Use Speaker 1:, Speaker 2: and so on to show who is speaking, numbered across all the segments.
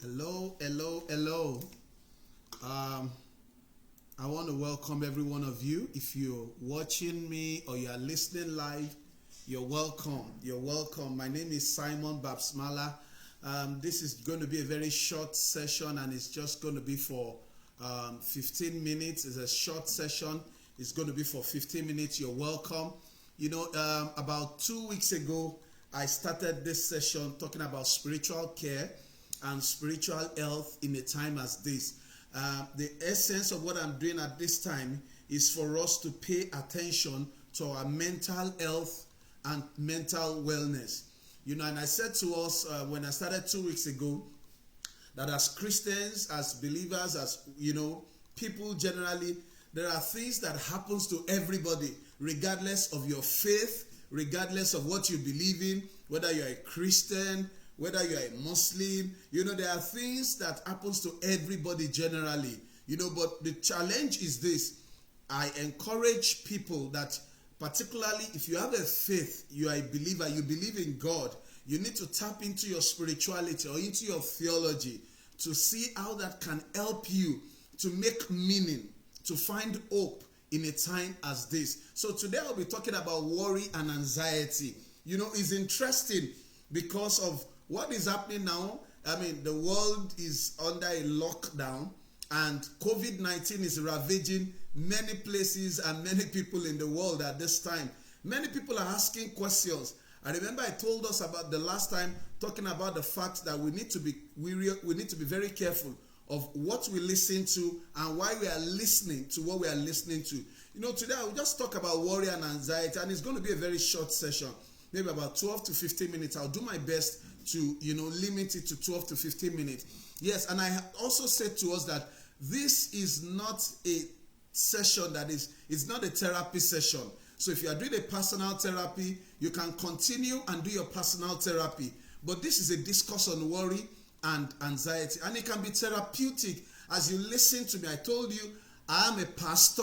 Speaker 1: Hello, hello, hello. I want to welcome every one of you. If you're watching me or you are listening live, you're welcome. You're welcome. My name is Simon Babsmala. This is going to be a very short session, and it's just going to be for 15 minutes. It's a short session. It's going to be for 15 minutes. You're welcome. About 2 weeks ago, I started this session talking about spiritual care and spiritual health in a time as this. The essence of what I'm doing at this time is for us to pay attention to our mental health and mental wellness. And I said to us when I started 2 weeks ago that as Christians, as believers, as people generally, there are things that happens to everybody, regardless of your faith, regardless of what you believe in, whether you're a Christian, whether you're a Muslim. There are things that happens to everybody generally. But the challenge is this. I encourage people that, particularly if you have a faith, you are a believer, you believe in God, you need to tap into your spirituality or into your theology to see how that can help you to make meaning, to find hope in a time as this. So today I'll be talking about worry and anxiety. It's interesting because of what is happening now. The world is under a lockdown, and COVID-19 is ravaging many places and many people in the world at this time. Many people are asking questions. I remember I told us about the last time talking about the fact that we need to be very careful of what we listen to and why we are listening to what we are listening to. Today I will just talk about worry and anxiety, and it's going to be a very short session, maybe about 12 to 15 minutes. I'll do my best to limit it to 12 to 15 minutes. Yes, and I also said to us that this is not a session it's not a therapy session. So if you are doing a personal therapy, you can continue and do your personal therapy. But this is a discourse on worry and anxiety, and it can be therapeutic as you listen to me. I told you I am a pastor.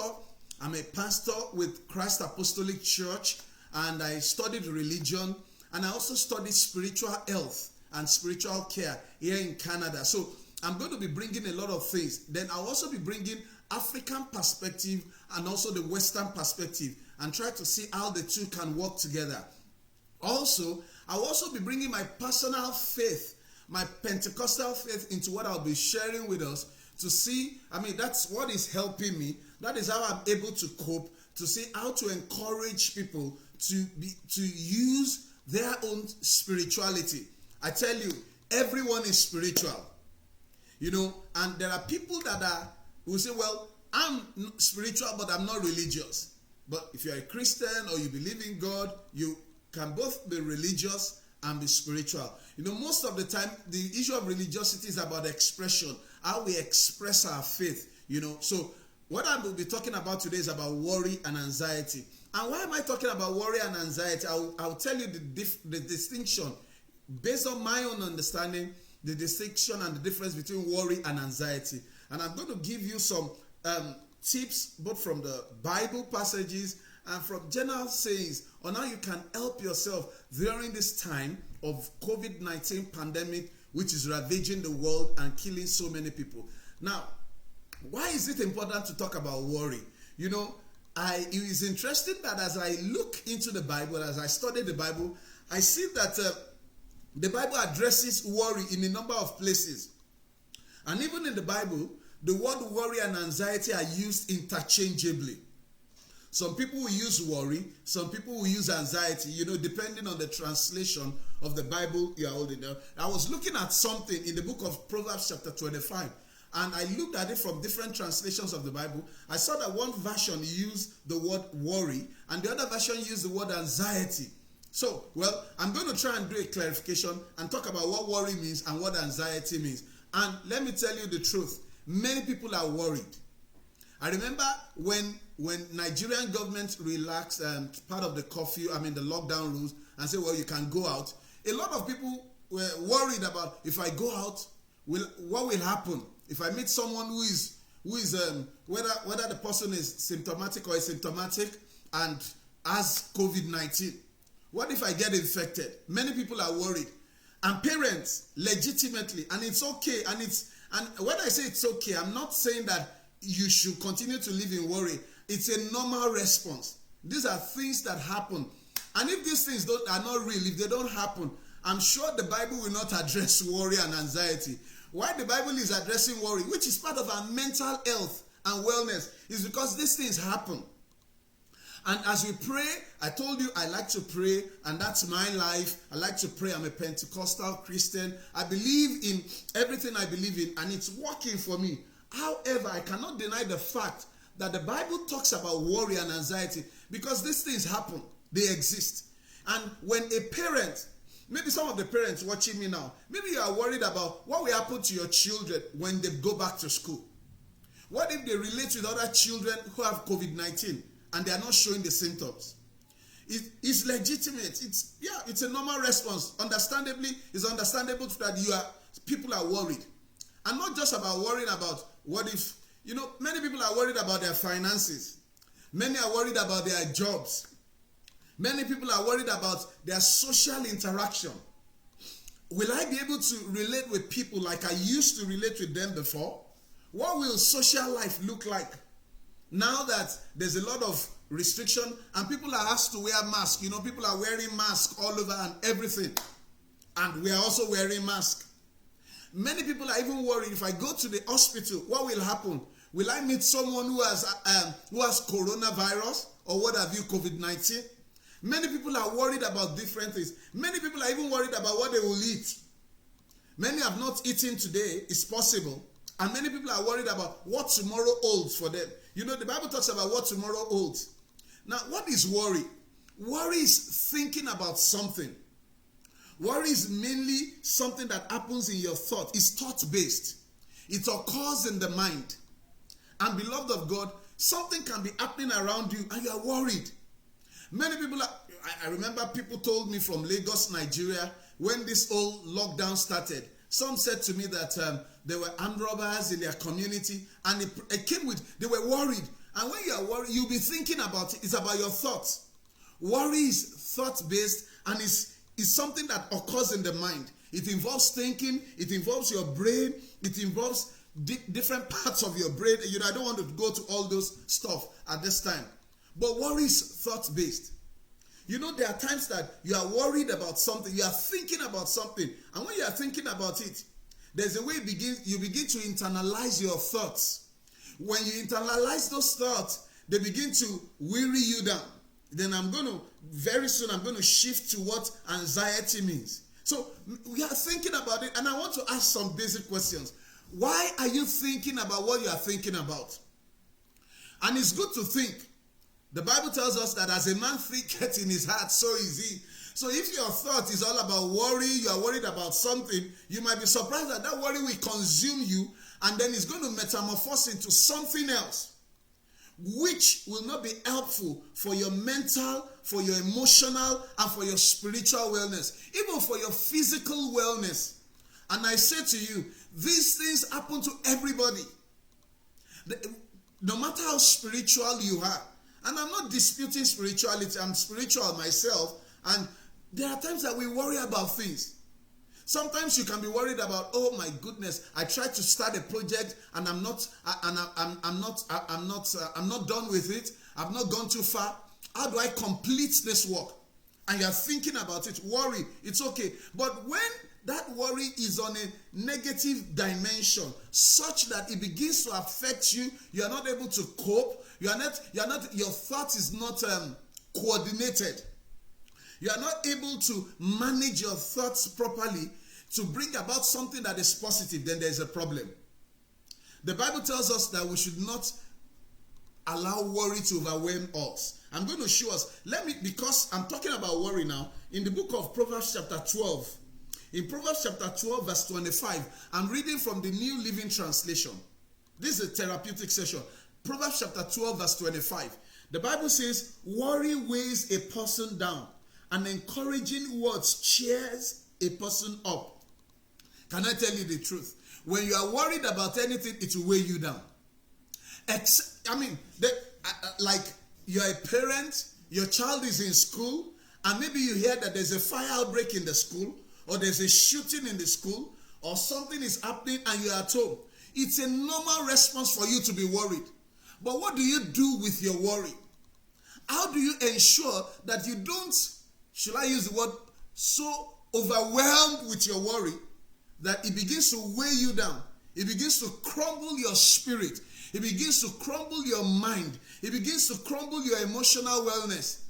Speaker 1: I'm a pastor with Christ Apostolic Church, and I studied religion, and I also studied spiritual health and spiritual care here in Canada. So I'm going to be bringing a lot of things. Then I'll also be bringing African perspective and also the Western perspective, and try to see how the two can work together. Also, I'll also be bringing my personal faith, my Pentecostal faith, into what I'll be sharing with us to see. That's what is helping me. That is how I'm able to cope, to see how to encourage people to use their own spirituality. I tell you, everyone is spiritual. And there are people who say, well, I'm spiritual, but I'm not religious. But if you're a Christian or you believe in God, you can both be religious and be spiritual. Most of the time, the issue of religiosity is about expression, how we express our faith. So what I will be talking about today is about worry and anxiety. And why am I talking about worry and anxiety? I'll tell you the distinction, based on my own understanding, the distinction and the difference between worry and anxiety. And I'm going to give you some tips, both from the Bible passages and from general sayings, on how you can help yourself during this time of COVID-19 pandemic, which is ravaging the world and killing so many people. Now, why is it important to talk about worry? It is interesting that as I look into the Bible, as I study the Bible, I see that the Bible addresses worry in a number of places. And even in the Bible, the word worry and anxiety are used interchangeably. Some people will use worry, some people will use anxiety, depending on the translation of the Bible you are holding. I was looking at something in the book of Proverbs chapter 25, and I looked at it from different translations of the Bible. I saw that one version used the word worry, and the other version used the word anxiety. So, I'm going to try and do a clarification and talk about what worry means and what anxiety means. And let me tell you the truth. Many people are worried. I remember when Nigerian government relaxed part of the curfew, the lockdown rules, and said, you can go out. A lot of people were worried about, if I go out, what will happen? If I meet someone who is whether the person is symptomatic or asymptomatic and has COVID-19, what if I get infected? Many people are worried. And parents, legitimately, and it's okay, and when I say it's okay, I'm not saying that you should continue to live in worry. It's a normal response. These are things that happen. And if these things are not real, if they don't happen, I'm sure the Bible will not address worry and anxiety. Why the Bible is addressing worry, which is part of our mental health and wellness, is because these things happen. And as we pray, I told you I like to pray, and that's my life. I like to pray. I'm a Pentecostal Christian. I believe in everything I believe in, and it's working for me. However, I cannot deny the fact that the Bible talks about worry and anxiety because these things happen. They exist. And when a parent, maybe some of the parents watching me now, maybe you are worried about what will happen to your children when they go back to school. What if they relate with other children who have COVID-19 and they are not showing the symptoms? It's legitimate. It's a normal response. Understandably, it's understandable that people are worried. And not just about worrying about what if, many people are worried about their finances. Many are worried about their jobs. Many people are worried about their social interaction. Will I be able to relate with people like I used to relate with them before? What will social life look like now that there's a lot of restriction and people are asked to wear masks? People are wearing masks all over and everything. And we are also wearing masks. Many people are even worried, if I go to the hospital, what will happen? Will I meet someone who has coronavirus or what have you, COVID-19? Many people are worried about different things. Many people are even worried about what they will eat. Many have not eaten today, it's possible. And many people are worried about what tomorrow holds for them. The Bible talks about what tomorrow holds. Now, what is worry? Worry is thinking about something. Worry is mainly something that happens in your thought. It's thought-based. It occurs in the mind. And beloved of God, something can be happening around you and you are worried. Many people I remember people told me from Lagos, Nigeria, when this whole lockdown started, some said to me that there were armed robbers in their community, and they were worried. And when you are worried, you'll be thinking about it. It's about your thoughts. Worry is thought-based, and is something that occurs in the mind. It involves thinking, it involves your brain, it involves different parts of your brain. I don't want to go to all those stuff at this time. But worry is thought-based. There are times that you are worried about something, you are thinking about something, and when you are thinking about it, there's a way you begin to internalize your thoughts. When you internalize those thoughts, they begin to weary you down. Then very soon I'm going to shift to what anxiety means. So we are thinking about it, and I want to ask some basic questions. Why are you thinking about what you are thinking about? And it's good to think. The Bible tells us that as a man thinketh in his heart, so is he. So if your thought is all about worry, you are worried about something, you might be surprised that worry will consume you, and then it's going to metamorphose into something else, which will not be helpful for your mental, for your emotional, and for your spiritual wellness, even for your physical wellness. And I say to you, these things happen to everybody. No matter how spiritual you are. And I'm not disputing spirituality. I'm spiritual myself. And there are times that we worry about things. Sometimes you can be worried about, oh my goodness, I tried to start a project and I'm not done with it. I've not gone too far. How do I complete this work? And you're thinking about it. Worry, it's okay. But when that worry is on a negative dimension, such that it begins to affect you, you are not able to cope. Your thought is not coordinated. You are not able to manage your thoughts properly to bring about something that is positive. Then there is a problem. The Bible tells us that we should not allow worry to overwhelm us. I'm going to show us. Because I'm talking about worry now, in the book of Proverbs chapter 12. In Proverbs chapter 12 verse 25, I'm reading from the New Living Translation. This is a therapeutic session. Proverbs chapter 12 verse 25. The Bible says, worry weighs a person down, and encouraging words cheers a person up. Can I tell you the truth? When you are worried about anything, it will weigh you down. Like you're a parent, your child is in school, and maybe you hear that there's a fire outbreak in the school, or there's a shooting in the school, or something is happening and you're at home, it's a normal response for you to be worried. But what do you do with your worry? How do you ensure that you don't, should I use the word, so overwhelmed with your worry that it begins to weigh you down? It begins to crumble your spirit. It begins to crumble your mind. It begins to crumble your emotional wellness.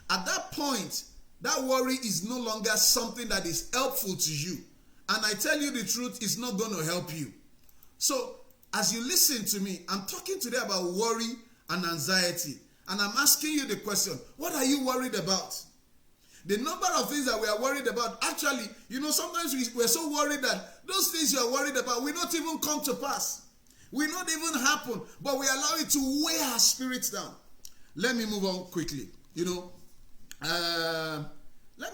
Speaker 1: At that point, that worry is no longer something that is helpful to you. And I tell you the truth, it's not going to help you. So, as you listen to me, I'm talking today about worry and anxiety. And I'm asking you the question, what are you worried about? The number of things that we are worried about, actually, sometimes we're so worried that those things you are worried about will not even come to pass. Will not even happen, but we allow it to weigh our spirits down. Let me move on quickly. Let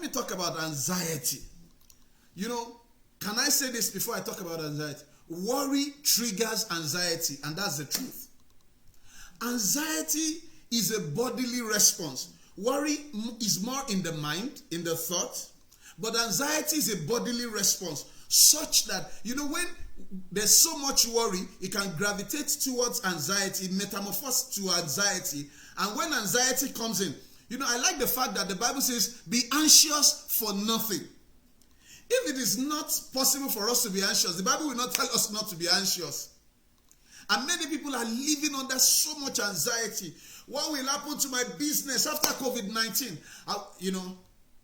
Speaker 1: me talk about anxiety. Can I say this before I talk about anxiety? Worry triggers anxiety, and that's the truth. Anxiety is a bodily response. Worry is more in the mind, in the thought, but anxiety is a bodily response, such that, when there's so much worry, it can gravitate towards anxiety, metamorphose to anxiety. And when anxiety comes in, I like the fact that the Bible says, be anxious for nothing. If it is not possible for us to be anxious, the Bible will not tell us not to be anxious. And many people are living under so much anxiety. What will happen to my business after COVID-19?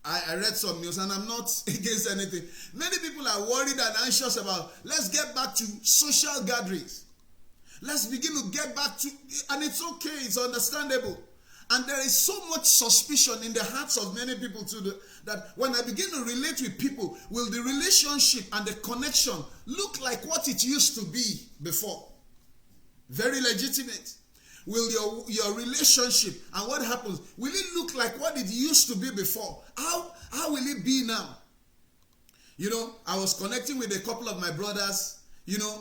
Speaker 1: I read some news, and I'm not against anything. Many people are worried and anxious about, let's get back to social gatherings. Let's begin to get back to, and it's okay, it's understandable. And there is so much suspicion in the hearts of many people too, that when I begin to relate with people, will the relationship and the connection look like what it used to be before? Very legitimate. Will your relationship and what happens, will it look like what it used to be before? How will it be now? I was connecting with a couple of my brothers,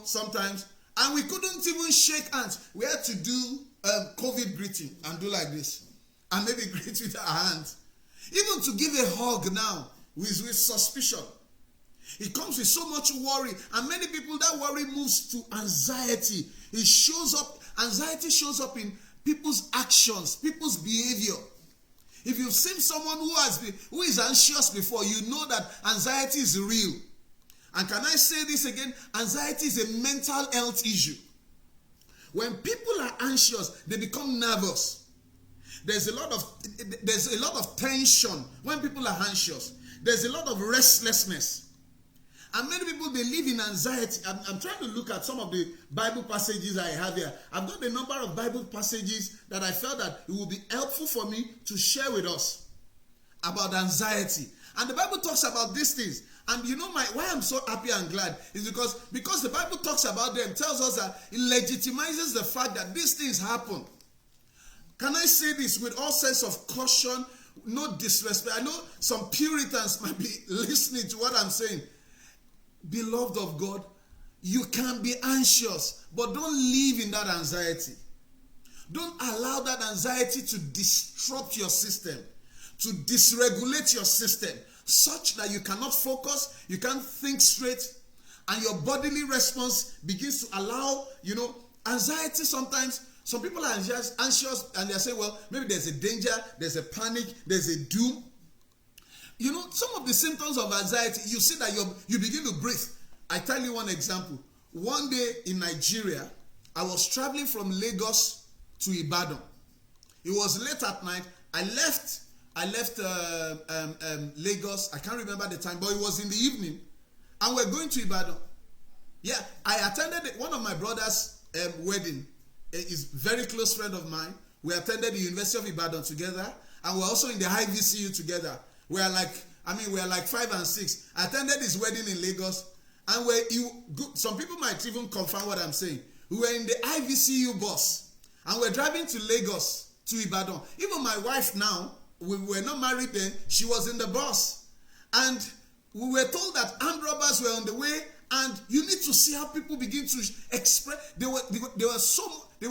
Speaker 1: sometimes, and we couldn't even shake hands. We had to do COVID greeting and do like this, and maybe greet with our hands. Even to give a hug now with suspicion. It comes with so much worry, and many people, that worry moves to anxiety. It shows up. Anxiety shows up in people's actions, people's behavior. If you've seen someone who is anxious before, you know that anxiety is real. And can I say this again? Anxiety is a mental health issue. When people are anxious, they become nervous. There's a lot of tension when people are anxious. There's a lot of restlessness. And many people, they live in anxiety. I'm trying to look at some of the Bible passages I have here. I've got a number of Bible passages that I felt that it would be helpful for me to share with us about anxiety. And the Bible talks about these things. And why I'm so happy and glad is because the Bible talks about them, tells us that it legitimizes the fact that these things happen. Can I say this with all sense of caution, no disrespect? I know some Puritans might be listening to what I'm saying. Beloved of God, you can be anxious, but don't live in that anxiety. Don't allow that anxiety to disrupt your system, to dysregulate your system, such that you cannot focus, you can't think straight, and your bodily response begins to allow, anxiety sometimes. Some people are just anxious and they're saying, well, maybe there's a danger, there's a panic, there's a doom. Some of the symptoms of anxiety, you see that you begin to breathe. I tell you one example. One day in Nigeria, I was traveling from Lagos to Ibadan. It was late at night. I left Lagos. I can't remember the time, but it was in the evening. And we're going to Ibadan. Yeah, I attended one of my brother's wedding. He's a very close friend of mine. We attended the University of Ibadan together. And we're also in the IVCU together. We are like 5 and 6. I attended his wedding in Lagos, and some people might even confirm what I'm saying. We were in the IVCU bus, and we're driving to Lagos, to Ibadan. Even my wife now, we were not married then, she was in the bus. And we were told that armed robbers were on the way, and you need to see how people begin to express. They were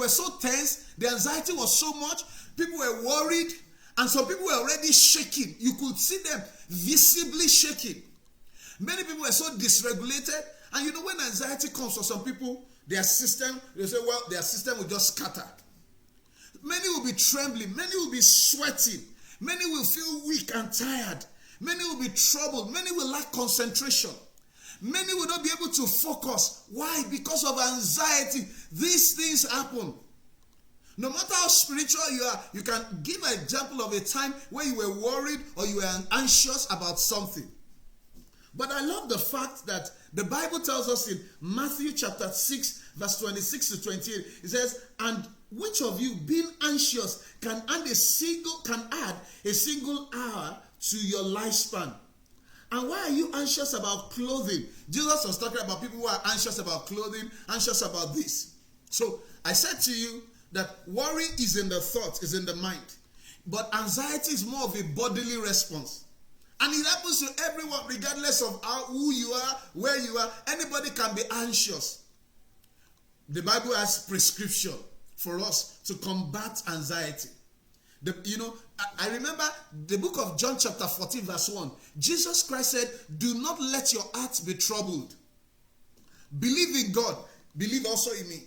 Speaker 1: so tense, the anxiety was so much, people were worried. And some people were already shaking. You could see them visibly shaking. Many people are so dysregulated. And you know, when anxiety comes for some people, their system, they say, well, their system will just scatter. Many will be trembling. Many will be sweating. Many will feel weak and tired. Many will be troubled. Many will lack concentration. Many will not be able to focus. Why? Because of anxiety. These things happen. No matter how spiritual you are, you can give an example of a time where you were worried or you were anxious about something. But I love the fact that the Bible tells us in Matthew chapter 6, verse 26 to 28, it says, and which of you, being anxious, can add a single hour to your lifespan? And why are you anxious about clothing? Jesus was talking about people who are anxious about clothing, anxious about this. So I said to you that worry is in the thought, is in the mind. But anxiety is more of a bodily response. And it happens to everyone, regardless of who you are, where you are. Anybody can be anxious. The Bible has prescription for us to combat anxiety. I remember the book of John chapter 14 verse 1. Jesus Christ said, do not let your heart be troubled. Believe in God. Believe also in me.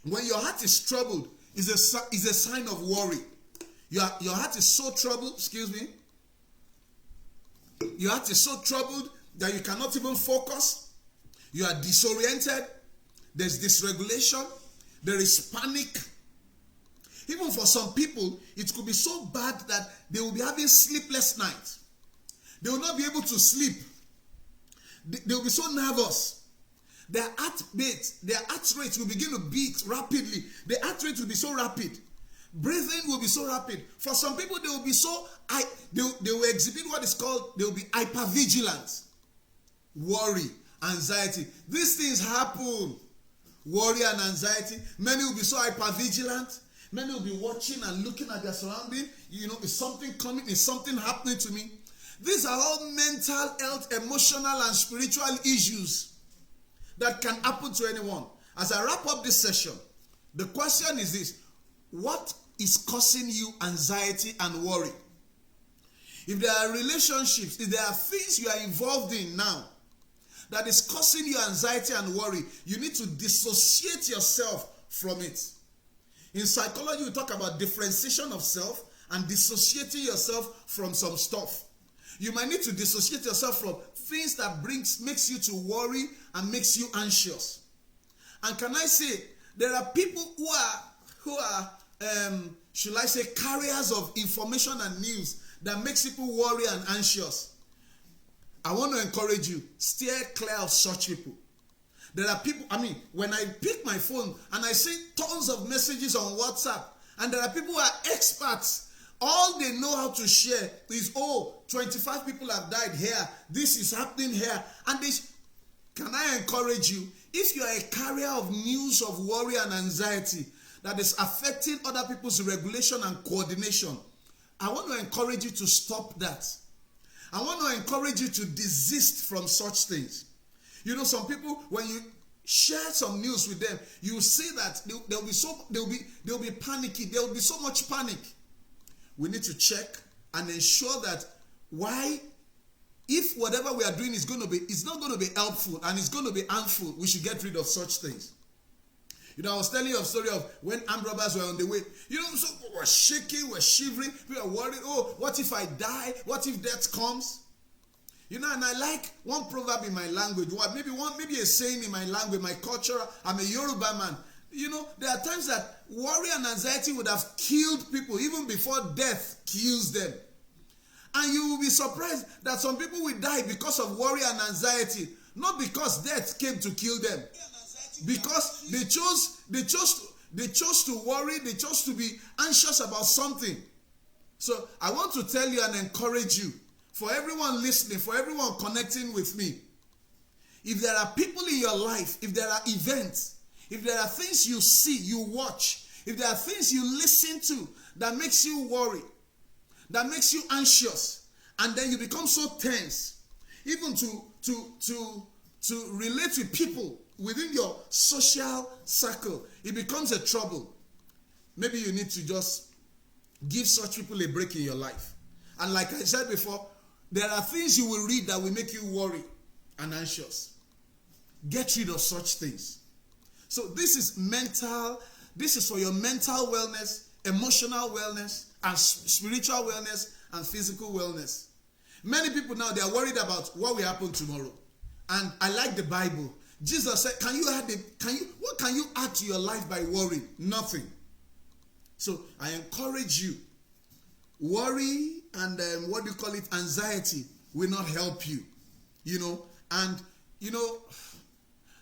Speaker 1: When your heart is troubled, is a sign of worry. Your heart is so troubled, your heart is so troubled that you cannot even focus. You are disoriented. There's dysregulation. There is panic. Even for some people, it could be so bad that they will be having sleepless nights. They will not be able to sleep. They will be so nervous. Their heart rate will begin to beat rapidly. The heart rate will be so rapid. Breathing will be so rapid. For some people, they will be so, they will exhibit what is called, they will be hypervigilant. Worry, anxiety. These things happen. Worry and anxiety. Many will be so hypervigilant. Many will be watching and looking at their surroundings. Is something coming? Is something happening to me? These are all mental health, emotional, and spiritual issues that can happen to anyone. As I wrap up this session, the question is this: what is causing you anxiety and worry? If there are relationships, if there are things you are involved in now that is causing you anxiety and worry, you need to dissociate yourself from it. In psychology, we talk about differentiation of self and dissociating yourself from some stuff. You might need to dissociate yourself from things that makes you to worry and makes you anxious. And can I say, there are people who are should I say, carriers of information and news that makes people worry and anxious. I want to encourage you, steer clear of such people. There are people, when I pick my phone and I see tons of messages on WhatsApp, and there are people who are experts, all they know how to share is, 25 people have died here, this is happening here, and this. Can I encourage you, if you are a carrier of news of worry and anxiety that is affecting other people's regulation and coordination, I want to encourage you to stop that. I want to encourage you to desist from such things. Some people, when you share some news with them, you see that they'll be panicky. There will be so much panic. We need to check and ensure that if whatever we are doing it's not going to be helpful and it's going to be harmful, we should get rid of such things. I was telling you a story of when armed robbers were on the way. So we're shaking, we're shivering, we are worried. What if I die? What if death comes? And I like one proverb in my language, maybe a saying in my language, my culture. I'm a Yoruba man. There are times that worry and anxiety would have killed people even before death kills them. And you will be surprised that some people will die because of worry and anxiety, not because death came to kill them. Because they chose to worry, they chose to be anxious about something. So I want to tell you and encourage you, for everyone listening, for everyone connecting with me, if there are people in your life, if there are events, if there are things you see, you watch, if there are things you listen to that makes you worry, that makes you anxious, and then you become so tense, even to relate with people within your social circle, it becomes a trouble. Maybe you need to just give such people a break in your life. And like I said before, there are things you will read that will make you worry. and anxious. Get rid of such things. So this is for your mental wellness, emotional wellness, and spiritual wellness, and physical wellness. Many people now, they are worried about what will happen tomorrow. And I like the Bible. Jesus said, what can you add to your life by worrying? Nothing. So I encourage you, worry and anxiety will not help you.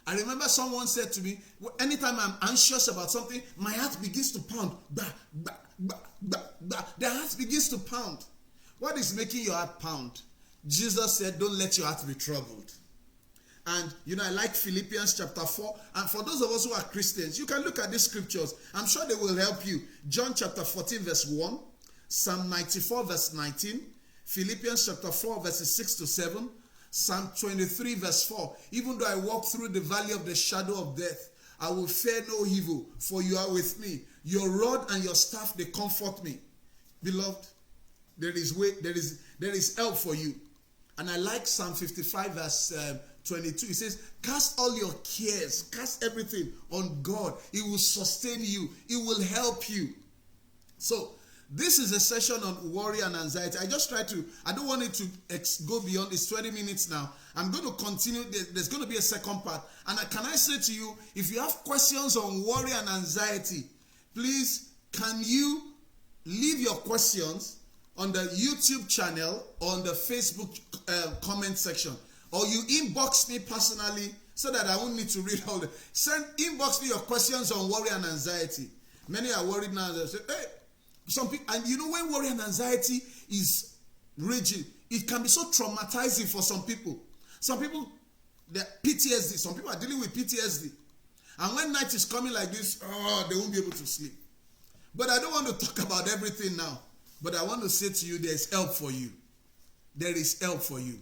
Speaker 1: I remember someone said to me, anytime I'm anxious about something, my heart begins to pound. Bah, bah, bah, bah, bah. The heart begins to pound. What is making your heart pound? Jesus said, don't let your heart be troubled. And, I like Philippians chapter 4. And for those of us who are Christians, you can look at these scriptures. I'm sure they will help you. John chapter 14 verse 1. Psalm 94 verse 19. Philippians chapter 4 verses 6 to 7. Psalm 23 verse 4. Even though I walk through the valley of the shadow of death, I will fear no evil, for you are with me. Your rod and your staff, they comfort me. Beloved, there is help for you. And I like Psalm 55 verse 22. It says, cast all your cares, cast everything on God. He will sustain you. He will help you. So, this is a session on worry and anxiety. I don't want it to go beyond. It's 20 minutes now. I'm going to continue. There's going to be a second part. And can I say to you, if you have questions on worry and anxiety, please, can you leave your questions on the YouTube channel or on the Facebook comment section? Or you inbox me personally so that I won't need to read all the... Inbox me your questions on worry and anxiety. Many are worried now. They say, hey, some people, and when worry and anxiety is raging, it can be so traumatizing for some people. Some people, they're PTSD. Some people are dealing with PTSD. And when night is coming like this, they won't be able to sleep. But I don't want to talk about everything now. But I want to say to you, there's help for you. There is help for you.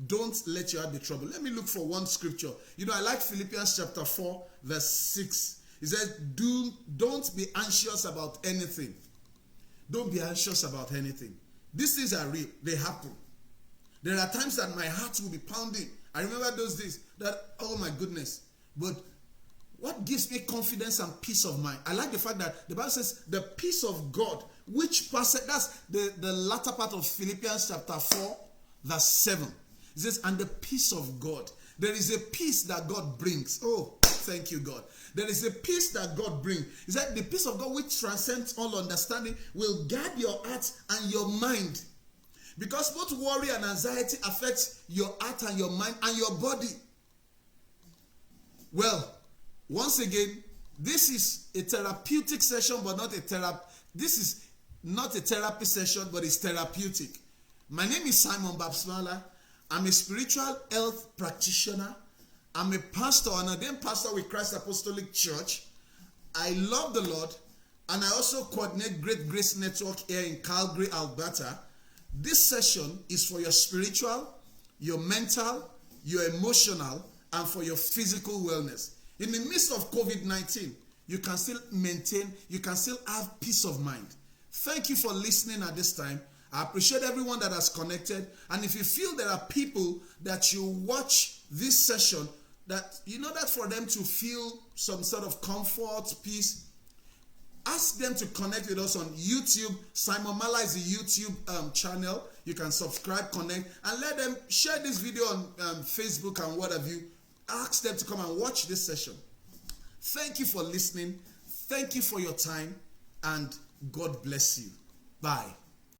Speaker 1: Don't let your heart be troubled. Let me look for one scripture. I like Philippians chapter 4, verse 6. It says, don't be anxious about anything. Don't be anxious about anything. These things are real. They happen. There are times that my heart will be pounding. I remember those days that, oh my goodness. But what gives me confidence and peace of mind? I like the fact that the Bible says, the peace of God, that's the latter part of Philippians chapter 4, verse 7. It says, and the peace of God. There is a peace that God brings. Oh, thank you, God. There is a peace that God brings. He said, the peace of God which transcends all understanding will guard your heart and your mind. Because both worry and anxiety affects your heart and your mind and your body. Well, once again, this is a therapeutic session, but not a therapy. This is not a therapy session, but it's therapeutic. My name is Simon Babsmala. I'm a spiritual health practitioner. I'm a pastor, an ordained pastor with Christ Apostolic Church. I love the Lord, and I also coordinate Great Grace Network here in Calgary, Alberta. This session is for your spiritual, your mental, your emotional, and for your physical wellness. In the midst of COVID-19, you can still have peace of mind. Thank you for listening at this time. I appreciate everyone that has connected. And if you feel there are people that you watch this session, that for them to feel some sort of comfort, peace, ask them to connect with us on YouTube. Simon Mala is a YouTube channel. You can subscribe, connect, and let them share this video on Facebook and what have you. Ask them to come and watch this session. Thank you for listening. Thank you for your time, and God bless you. Bye.